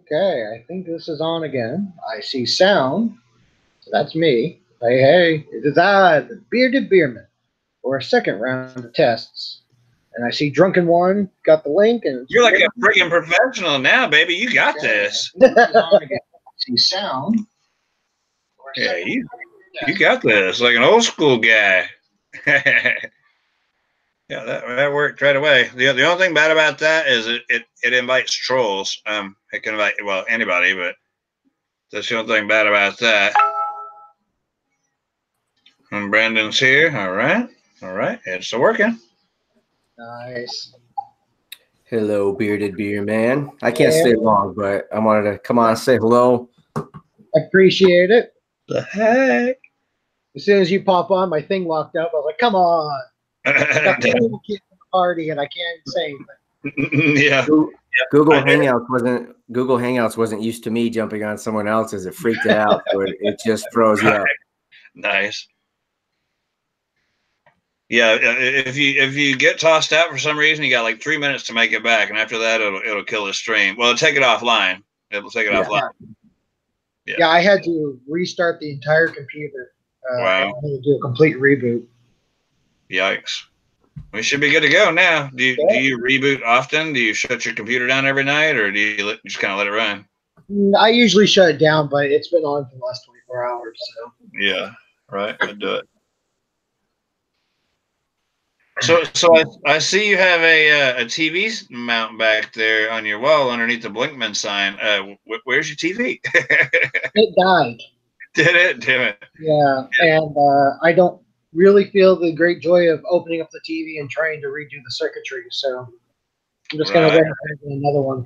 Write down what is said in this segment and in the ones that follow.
Okay, I think this is on again. I see sound. So that's me. Hey, it is I, the bearded beerman, for a second round of tests. And I see Drunken One got the link, and You're like a freaking professional now, baby. You got this. I see sound. Yeah, you got this. Like an old school guy. Yeah, that worked right away. The only thing bad about that is it invites trolls. It can invite anybody, but that's the only thing bad about that. And Brandon's here. All right, it's working. Nice. Hello, bearded beer man. I can't stay long, but I wanted to come on and say hello. Appreciate it. The heck? As soon as you pop on, my thing locked up. I was like, "Come on!" I got the whole kid at the party, and I can't say anything. Yeah. Google Hangouts wasn't used to me jumping on someone else's. It freaked it out, so it just froze you up. Nice. Yeah, if you get tossed out for some reason, you got like 3 minutes to make it back, and after that, it'll kill the stream. Well, take it offline. It'll take it offline. Yeah, I had to restart the entire computer. Wow. I had to do a complete reboot. Yikes. We should be good to go now. Do you reboot often? Do you shut your computer down every night, or do you just kind of let it run? I usually shut it down, but it's been on for the last 24 hours. So yeah, right. I do it. So I see you have a TV mount back there on your wall underneath the Blinkman sign. Where's your TV? It died. Did it? Damn it. Yeah, and I don't really feel the great joy of opening up the TV and trying to redo the circuitry. So I'm just gonna wait for another one.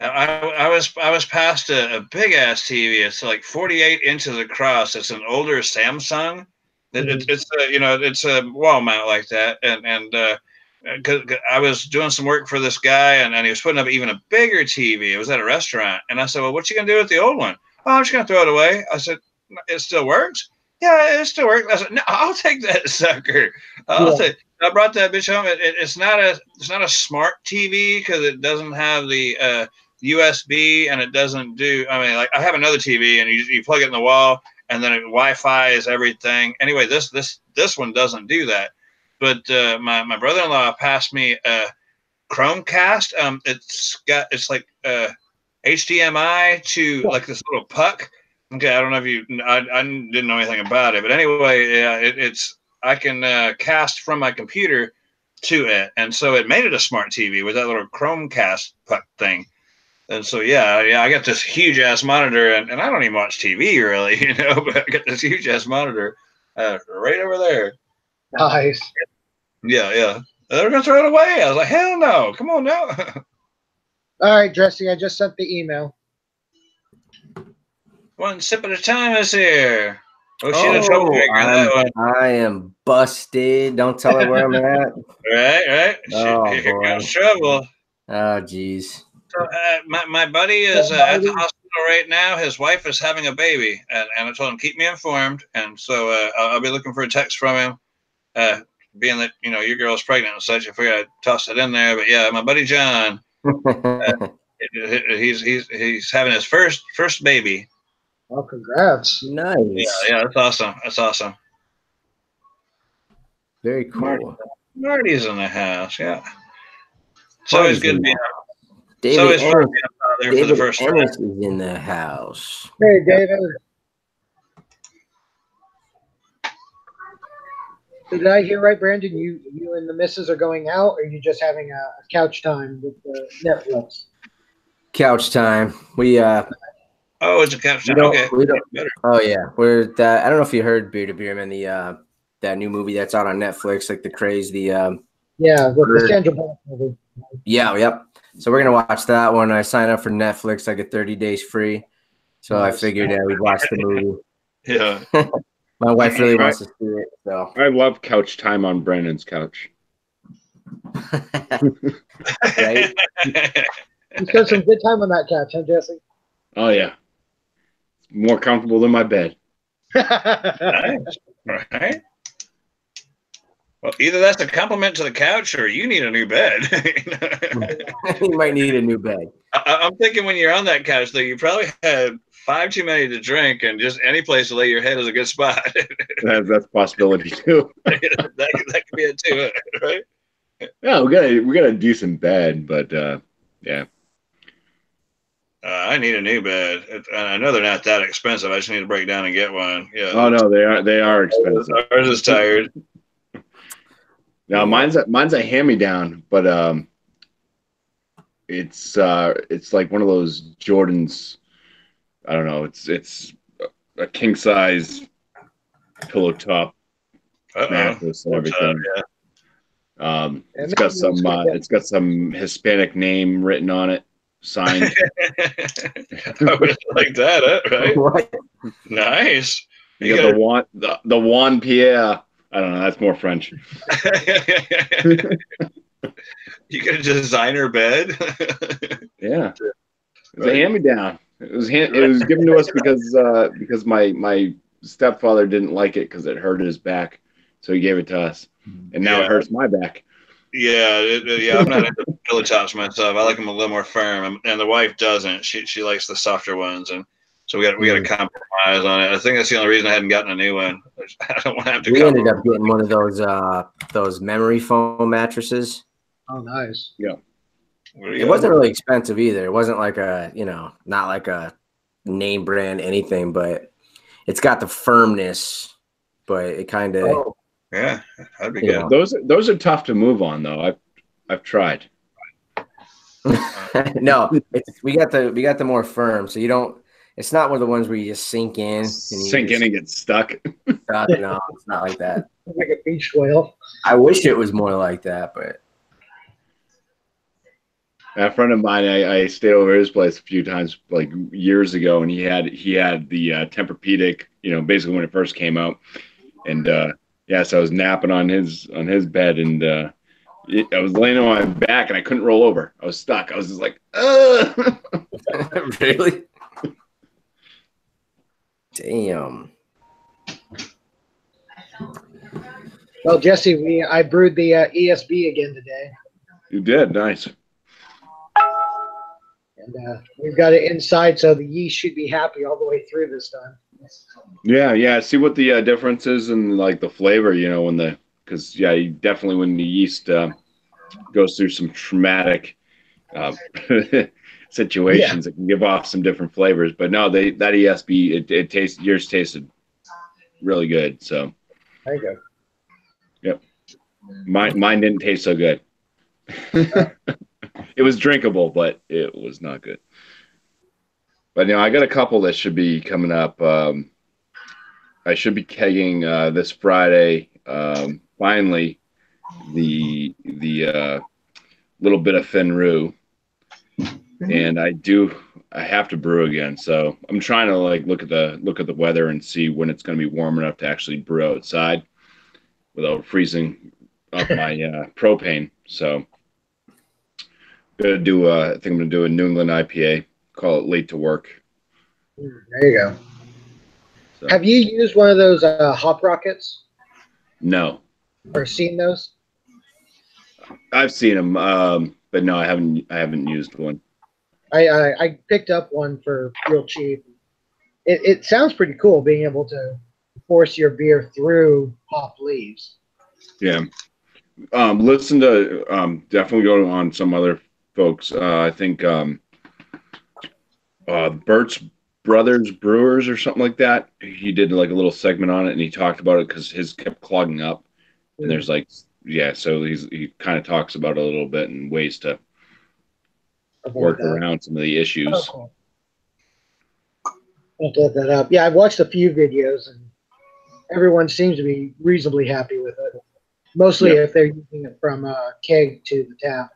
I was past a big ass TV. It's like 48 inches across. It's an older Samsung. It's a wall mount like that, and cause I was doing some work for this guy, and he was putting up even a bigger TV. It was at a restaurant, and I said, "Well, what you gonna do with the old one?" "Oh, I'm just gonna throw it away." I said, "It still works?" "Yeah, it still works." I said, "No, I'll take that sucker. I brought that bitch home. It's not a smart TV because it doesn't have the USB, and it doesn't do. I mean, like I have another TV, and you plug it in the wall. And then Wi-Fi is everything. Anyway, this one doesn't do that. But my brother-in-law passed me a Chromecast. It's like HDMI to like this little puck. Okay, I don't know if I didn't know anything about it, but anyway, yeah, I can cast from my computer to it, and so it made it a smart TV with that little Chromecast puck thing. And so, I got this huge ass monitor, and I don't even watch TV really, but I got this huge ass monitor right over there. Nice. Yeah. They're going to throw it away. I was like, hell no. Come on now. All right, Jesse, I just sent the email. One sip at a time is here. I am busted. Don't tell her where I'm at. Right. Here comes trouble. Oh, geez. So my buddy is at the hospital right now. His wife is having a baby, and I told him keep me informed. And so I'll be looking for a text from him. Being that your girl's pregnant and such, I figured I'd toss it in there. But yeah, my buddy John, he's having his first baby. Oh, congrats! Nice. Yeah, that's awesome. Very cool. Marty's in the house. Yeah. So it's good to be. David for the first Ennis is in the house. Hey, David. Did I hear right, Brandon? You and the missus are going out, or are you just having a couch time with Netflix? Couch time. We Oh, it's a couch time. Okay. Oh yeah, we're that. I don't know if you heard Bearded Beerman, that new movie that's out on Netflix, like the craze. With the Sandra Bullock movie. Yeah. Yep. So we're gonna watch that one. I signed up for Netflix. I get 30 days free. So I figured we'd watch the movie. Yeah. My wife really wants to see it. So I love couch time on Brandon's couch. Right? You spent some good time on that couch, huh, Jesse? Oh yeah. More comfortable than my bed. Nice. Right. Well, either that's a compliment to the couch, or you need a new bed. You might need a new bed. I'm thinking when you're on that couch, though, you probably had 5 too many to drink, and just any place to lay your head is a good spot. That's a possibility too. that could be it too, right? Yeah, we got a decent bed, but yeah. I need a new bed. I know they're not that expensive. I just need to break down and get one. Yeah. Oh no, they are expensive. Ours is tired. Now mine's a hand-me-down, but it's like one of those Jordans. I don't know. It's a king size pillow top mattress and everything. Yeah. It's got some Hispanic name written on it, signed. I would like that, right? What? Nice. You got the Juan Pierre. I don't know. That's more French. You get a designer bed. Yeah, it's a hand-me-down. It was given to us because my stepfather didn't like it because it hurt his back, so he gave it to us, and now it hurts my back. Yeah, I'm not into pillow tops myself. I like them a little more firm, and the wife doesn't. She likes the softer ones, and so we got to compromise on it. I think that's the only reason I hadn't gotten a new one. I don't want to have to. We ended up getting one of those memory foam mattresses. Oh, nice. Yeah. It wasn't really expensive either. It wasn't like not like a name brand anything, but it's got the firmness, but it kind of. Oh. Yeah, that'd be good. Those are tough to move on though. I've tried. No, we got the more firm, so you don't. It's not one of the ones where you just sink in. And get stuck. No, it's not like that. Like a beach whale. I wish it was more like that, but. A friend of mine, I stayed over his place a few times, like years ago, and he had the Tempur-Pedic, basically when it first came out, and so I was napping on his bed, and I was laying on my back, and I couldn't roll over. I was stuck. I was just like, ugh. Really? Damn. Well, Jesse, I brewed the ESB again today. You did, nice. And we've got it inside, so the yeast should be happy all the way through this time. Yeah. See what the difference is in like the flavor, because definitely when the yeast goes through some traumatic situations, it can give off some different flavors. But no, that ESB, yours tasted really good. So there you go. Yep, mine didn't taste so good. It was drinkable, but it was not good. But I got a couple that should be coming up. I should be kegging this Friday. Finally, the little bit of Fenru, and I have to brew again. So I'm trying to look at the weather and see when it's going to be warm enough to actually brew outside without freezing up my propane. So I think I'm gonna do a New England IPA. Call it Late to Work. There you go. So, have you used one of those hop rockets? No. Or seen those? I've seen them, but no, I haven't used one. I picked up one for real cheap. It sounds pretty cool being able to force your beer through hop leaves. Yeah. Listen to definitely go on some other folks. I think Bert's Brothers Brewers or something like that. He did like a little segment on it, and he talked about it because his kept clogging up. And there's so he kind of talks about it a little bit and ways to work around some of the issues. Oh, cool. I'll have to look that up. Yeah, I've watched a few videos, and everyone seems to be reasonably happy with it. Mostly if they're using it from keg to the tap.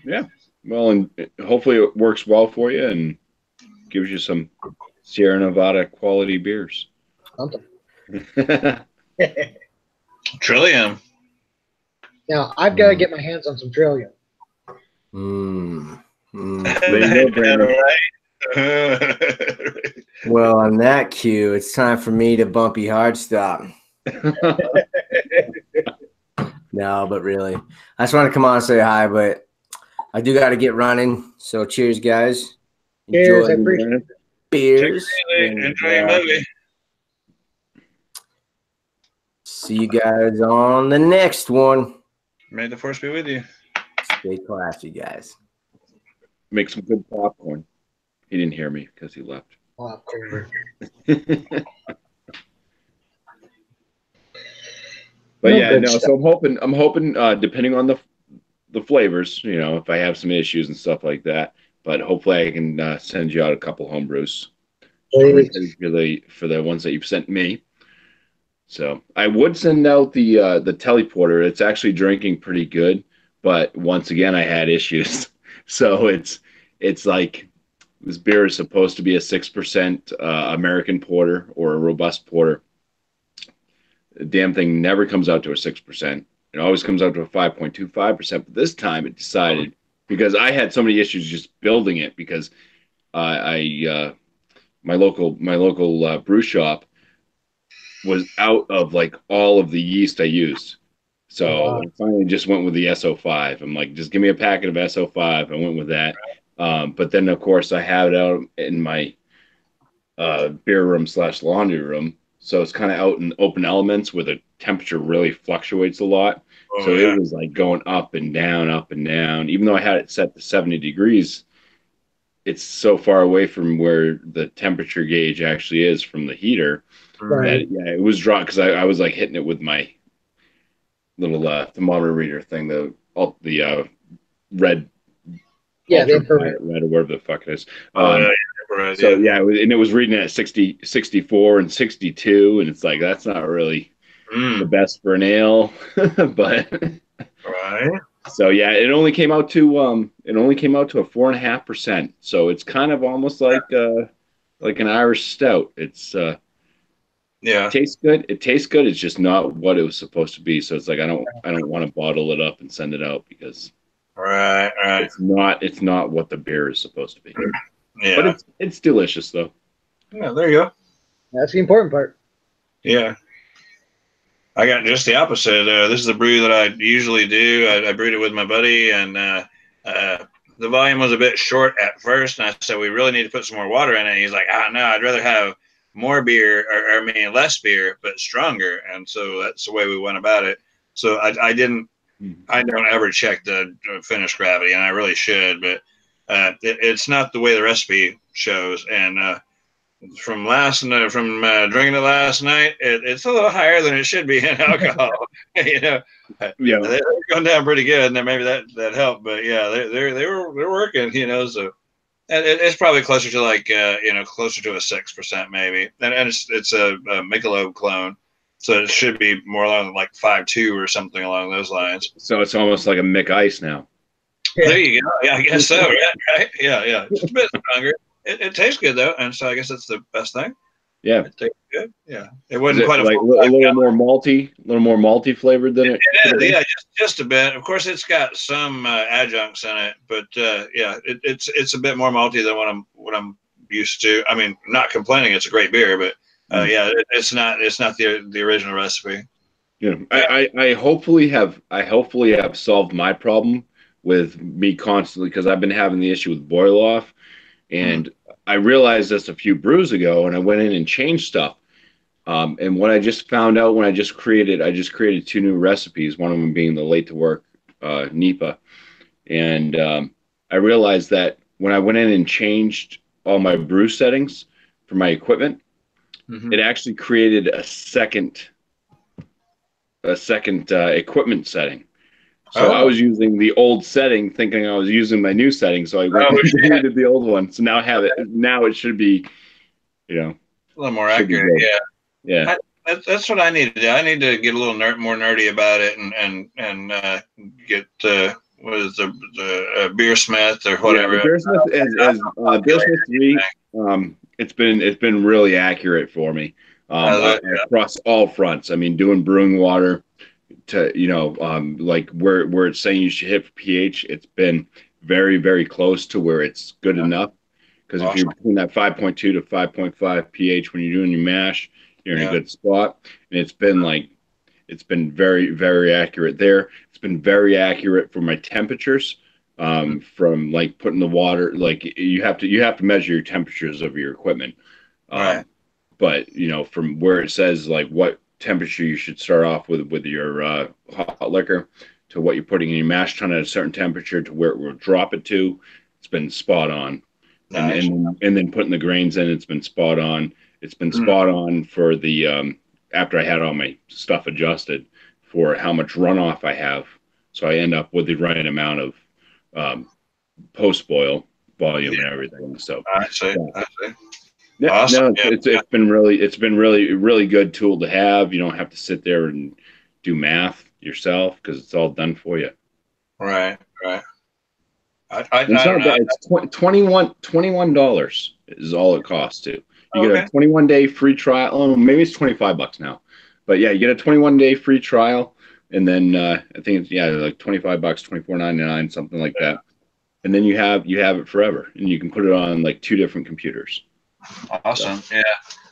Yeah. Well, and hopefully it works well for you and gives you some Sierra Nevada quality beers. Something. Trillium. Now, I've got to get my hands on some Trillium. There you go, Brandon. Well, on that cue, it's time for me to bumpy hard stop. No, but really, I just want to come on and say hi, but I do got to get running. So cheers, guys. Cheers, I Enjoy appreciate it. beers. Enjoy your movie. See you guys on the next one. May the force be with you. Stay classy, guys. Make some good popcorn. He didn't hear me because he left. Popcorn. But No yeah, good no. stuff. So I'm hoping, depending on the flavors, you know, if I have some issues and stuff like that. But hopefully, I can send you out a couple homebrews for the ones that you've sent me. So I would send out the teleporter. It's actually drinking pretty good, but once again, I had issues. So it's like this beer is supposed to be a 6% American porter or a robust porter. The damn thing never comes out to a 6%. It always comes out to a 5.25%. But this time it decided, because I had so many issues just building it, because my local brew shop was out of like all of the yeast I used. So I finally just went with the SO5. I'm like, just give me a packet of SO5. I went with that. But then, of course, I have it out in my beer room / laundry room. So it's kind of out in open elements where the temperature really fluctuates a lot. So it was like going up and down, up and down. Even though I had it set to 70 degrees, it's so far away from where the temperature gauge actually is from the heater. Right. That, yeah, it was drawn because I was like hitting it with my little thermometer reader thing, the red, Yeah, the red or whatever the fuck it is. Right, so yeah, and it was reading at 60, 64 and 62, and it's like that's not really the best for an ale, but right. So yeah, it only came out to a 4.5%. So it's kind of almost like an Irish stout. It's Yeah. tastes good. It tastes good. It's just not what it was supposed to be. So it's like I don't want to bottle it up and send it out because Right. it's not what the beer is supposed to be. Yeah. But it's delicious though. Yeah, there you go. That's the important part. Yeah. I got just the opposite. This is a brew that I usually do. I brewed it with my buddy, and the volume was a bit short at first. And I said, we really need to put some more water in it. And he's like, no, I'd rather have more beer, or less beer, but stronger. And so that's the way we went about it. So I don't ever check the finish gravity, and I really should, but it's not the way the recipe shows. And from drinking it last night, it's a little higher than it should be in alcohol. Yeah, they're going down pretty good, and then maybe that helped. But yeah, they're working. So and it's probably closer to like closer to a 6% maybe, and it's a Michelob clone, so it should be more along like 5.2 or something along those lines. So it's almost like a Mick Ice now. Yeah. There you go. Yeah, I guess so. Right? Yeah. Just a bit stronger. It tastes good though, and so I guess that's the best thing. Yeah, it tastes good. Yeah, it wasn't quite like a little more malty flavored than it. It is, yeah, just a bit. Of course, it's got some adjuncts in it, but yeah, it's a bit more malty than what I'm used to. I mean, not complaining. It's a great beer, but yeah, it's not the original recipe. Yeah, I hopefully have solved my problem with me constantly, because I've been having the issue with boil off, and I realized this a few brews ago, and I went in and changed stuff. And what I just found out when I just created 2 new recipes, one of them being the late to work NEPA, and I realized that when I went in and changed all my brew settings for my equipment, it actually created a second equipment setting. So I was using the old setting, thinking I was using my new setting. So I went and deleted the old one. So now I have it. Now it should be, a little more accurate. Yeah. That's what I need to do. I need to get a little more nerdy about it and get what is the Beersmith or whatever. Yeah, Beersmith 3. It's been really accurate for me across all fronts. I mean, doing brewing water to like where it's saying you should hit for pH, it's been very, very close to where it's good enough. Because if you're between that 5.2 to 5.5 pH when you're doing your mash, you're in a good spot. And it's been very, very accurate there. It's been very accurate for my temperatures. From like putting the water, like you have to measure your temperatures of your equipment. Right. But from where it says like what temperature you should start off with your hot liquor to what you're putting in your mash tun at a certain temperature to where it will drop it to, it's been spot on. Nice. And then putting the grains in, it's been spot on. It's been spot on for the after I had all my stuff adjusted for how much runoff I have, so I end up with the right amount of post boil volume and everything. So I see. Yeah, awesome. It's been really good tool to have. You don't have to sit there and do math yourself because it's all done for you. Right. I don't know. It's $21 is all it costs too. You get a 21-day free trial. Oh, maybe it's $25 now, but yeah, you get a 21-day free trial, and then I think it's like $25, $24.99, something like that, and then you have it forever, and you can put it on like 2 different computers. Awesome. So. Yeah.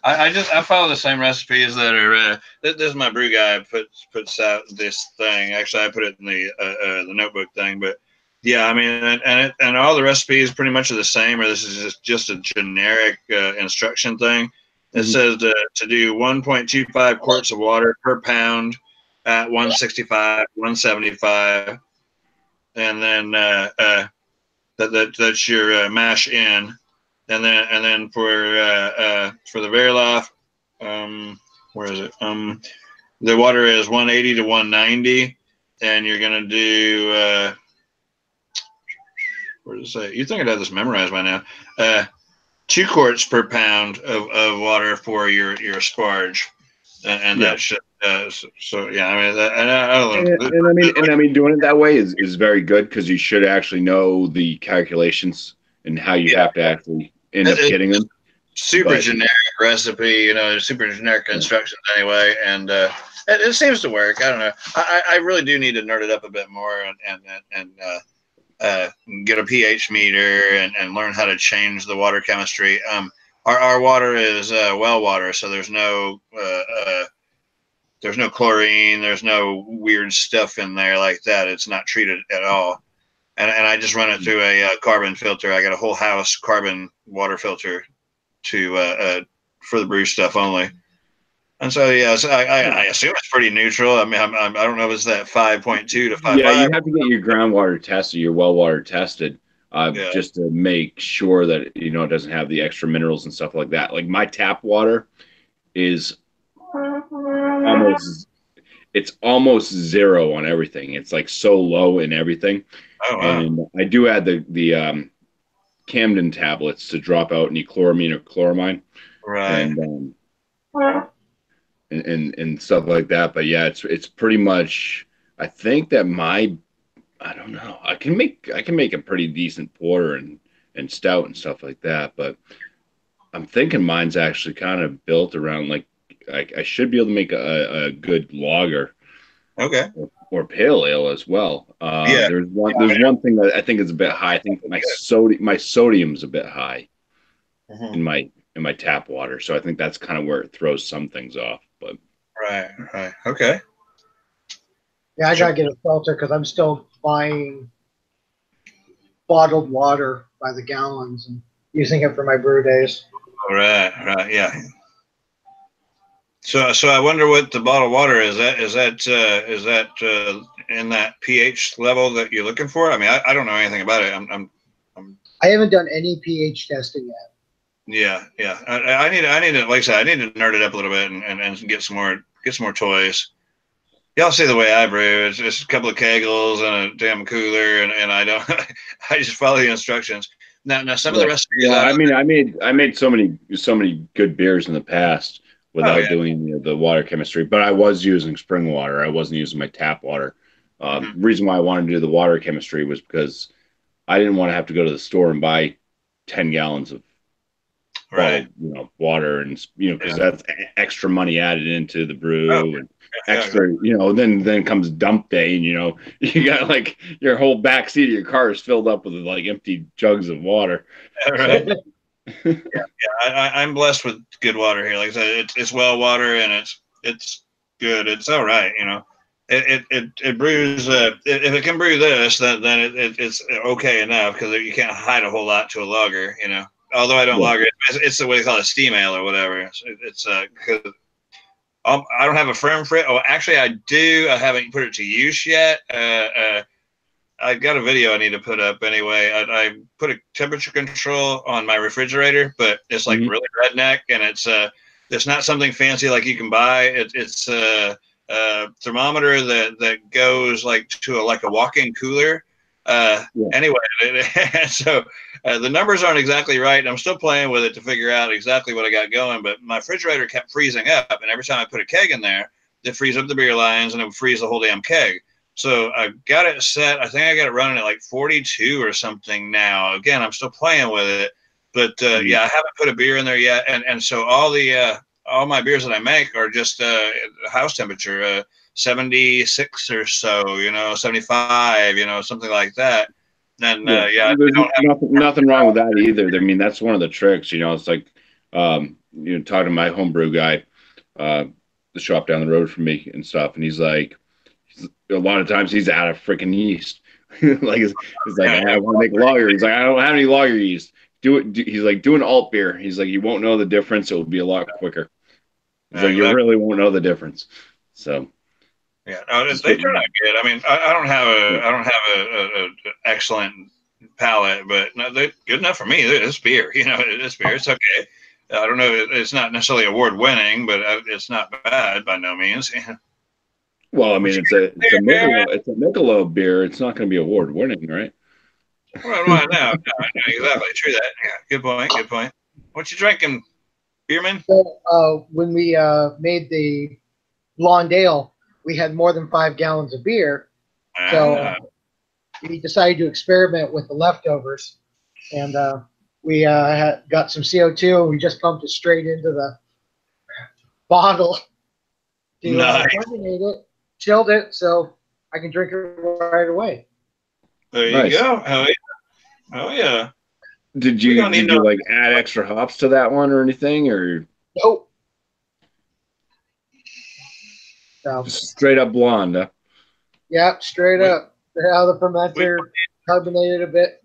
I follow the same recipes that are. This is my brew guy puts out this thing. Actually, I put it in the notebook thing, but. Yeah, I mean, and all the recipes pretty much are the same, or this is just a generic instruction thing. It says to do 1.25 quarts of water per pound at 165, 175, and then that's your mash in, and then for the Verilov, where is it? The water is 180 to 190, and you're gonna do. Where does it say? You think I'd have this memorized by now? 2 quarts per pound of water for your sparge, and that should. So yeah, I mean, doing it that way is very good because you should actually know the calculations and how you have to actually end up getting them. Super generic recipe, super generic instructions anyway, and it seems to work. I don't know. I really do need to nerd it up a bit more and get a pH meter and learn how to change the water chemistry. Our water is well water, so there's no chlorine, there's no weird stuff in there like that. It's not treated at all, and I just run it through a carbon filter. I got a whole house carbon water filter for the brew stuff only. And so, I assume it's pretty neutral. I mean, I don't know if it's that 5.2 to 5.5. Yeah, you have to get your groundwater tested, your well water tested, just to make sure that, it doesn't have the extra minerals and stuff like that. Like my tap water is almost zero on everything. It's like so low in everything. Oh, wow. And I do add the Camden tablets to drop out any chloramine or chloramine. Right. And stuff like that. But yeah, it's pretty much. I think that I don't know. I can make a pretty decent porter and stout and stuff like that. But I'm thinking mine's actually kind of built around like I should be able to make a good lager. Okay. Or pale ale as well. There's one thing that I think is a bit high. I think my sodium's a bit high in my tap water, so I think that's kind of where it throws some things off. But right, okay. Yeah, I gotta get a filter because I'm still buying bottled water by the gallons and using it for my brew days. Right, yeah. So I wonder what the bottled water is. Is that in that pH level that you're looking for? I mean, I don't know anything about it. I haven't done any pH testing yet. Yeah. I need to, like I said, I need to nerd it up a little bit and get some more toys. Y'all see the way I brew. It's just a couple of kegels and a damn cooler, and I don't. I just follow the instructions. Now some of the recipes. Yeah, I made so many good beers in the past without doing the water chemistry, but I was using spring water. I wasn't using my tap water. The reason why I wanted to do the water chemistry was because I didn't want to have to go to the store and buy 10 gallons of water, and because that's extra money added into the brew and extra, then comes dump day, and you got like your whole back seat of your car is filled up with like empty jugs of water. Right. I'm blessed with good water here. Like I said, it's well water and it's good. It's all right. You know, it brews. If it can brew this, then it's okay enough because you can't hide a whole lot to a lager. You know, although I don't lager it, it's the way they call it, steam ale or whatever. It's because I don't have a firm for it. Oh, actually, I do. I haven't put it to use yet. I got a video I need to put up anyway. I put a temperature control on my refrigerator, but it's like really redneck, and it's not something fancy like you can buy. It's a thermometer that goes like to a walk-in cooler. Anyway, so the numbers aren't exactly right. I'm still playing with it to figure out exactly what I got going, but my refrigerator kept freezing up, and every time I put a keg in there, it freeze up the beer lines, and it would freeze the whole damn keg. So I got it set. I think I got it running at like 42 or something now. Again, I'm still playing with it, but yeah, I haven't put a beer in there yet. And so all my beers that I make are just house temperature, 76 or so, 75, something like that. And yeah, there's nothing wrong with that either. I mean, that's one of the tricks. It's like talking to my homebrew guy, the shop down the road from me and stuff, and he's like, a lot of times he's out of freaking yeast. Like he's like, I want to make a lager. He's like, I don't have any lager yeast. He's like, do an alt beer. He's like, you won't know the difference. It will be a lot quicker. He's like, you really won't know the difference. So yeah, they turn out good. I mean, I don't have a excellent palate, but no, they're good enough for me. It's beer, it's beer. It's okay. I don't know. It's not necessarily award winning, but it's not bad by no means. Well, I mean, it's a Michelob beer. It's not going to be award winning, right? Well, no, exactly. True that. Yeah, good point. Good point. What you drinking, Beerman? So when we made the blonde ale, we had more than 5 gallons of beer. So we decided to experiment with the leftovers, and we got some CO2, and we just pumped it straight into the bottle to carbonate it. Chilled it so I can drink it right away. There you go. Oh yeah. Did you like add extra hops to that one or anything, or nope? So, straight up blonde. Huh? Yeah, straight up. How the fermenter carbonated a bit.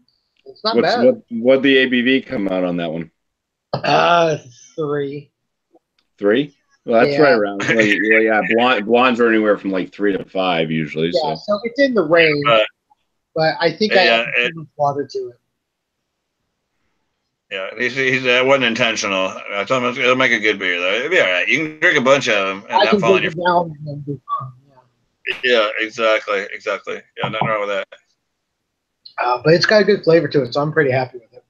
It's not bad. What the ABV come out on that one? 3. 3? Well, that's right around. Blondes are anywhere from like 3 to 5 usually. Yeah, so it's in the range, but I think I added too much water to it. Yeah, that wasn't intentional. I told him it'll make a good beer though. It'll be all right. You can drink a bunch of them and not fall on your. Yeah, exactly. Yeah, nothing wrong with that. But it's got a good flavor to it, so I'm pretty happy with it.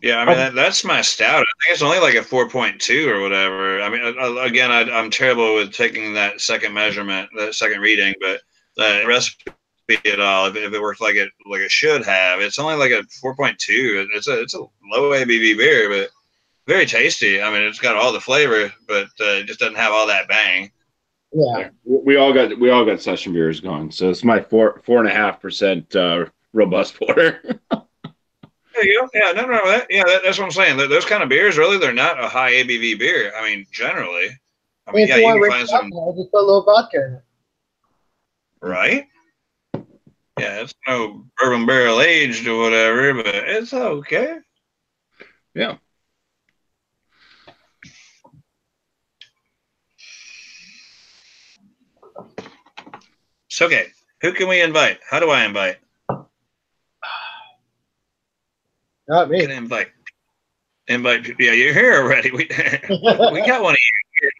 Yeah, I mean that's my stout. I think it's only like a 4.2 or whatever. I mean, again, I'm terrible with taking that second measurement, that second reading, but the recipe at all, if it works like it should have, it's only like a 4.2. It's a low ABV beer, but very tasty. I mean, it's got all the flavor, but it just doesn't have all that bang. Yeah, we all got session beers going, so it's my 4.5% robust porter. There you go. Yeah, nothing wrong with that. Yeah, that's what I'm saying. Those kind of beers, really, they're not a high ABV beer. I mean, generally. I mean, yeah, you can find some. Just put a little vodka in it. Right? Yeah, it's no bourbon barrel aged or whatever, but it's okay. Yeah. So, okay, who can we invite? How do I invite? Not me. Invite. Yeah, you're here already. We got one of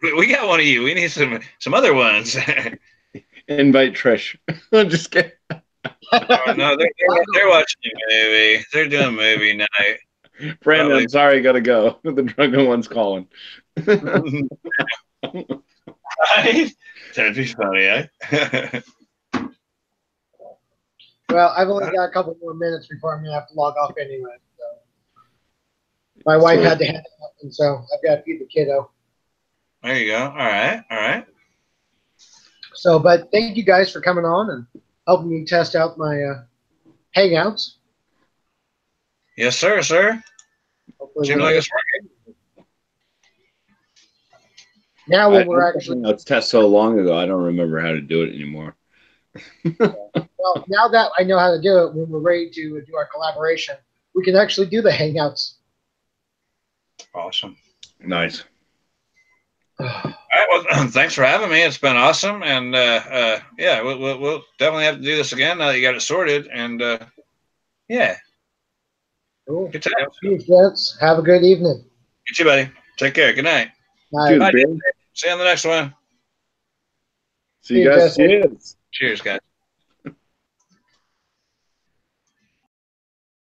you. We got one of you. We need some other ones. Invite Trish. I'm just kidding. No, they're watching a movie. They're doing movie night. Brandon, I'm sorry, gotta go. The drunken one's calling. Right? That'd be funny, eh? Well, I've only got a couple more minutes before I'm gonna have to log off anyway. So. My wife had to head out, and so I've got to feed the kiddo. There you go. All right. So, but thank you guys for coming on and helping me test out my hangouts. Yes, sir, sir. Hopefully Seems we'll like get- it's working. now when we're actually It's test so long ago, I don't remember how to do it anymore. well, now that I know how to do it, when we're ready to do our collaboration, we can actually do the hangouts. Awesome. Nice. All right, well, thanks for having me. It's been awesome, and yeah, we'll definitely have to do this again now that you got it sorted. And yeah, Cool. good times. Thanks, gents. Have a good evening. You too, buddy. Take care. Good night. Bye. Dude, Bye. Ben, See you on the next one. see you See you, guys. Jesse. Cheers. Cheers, guys.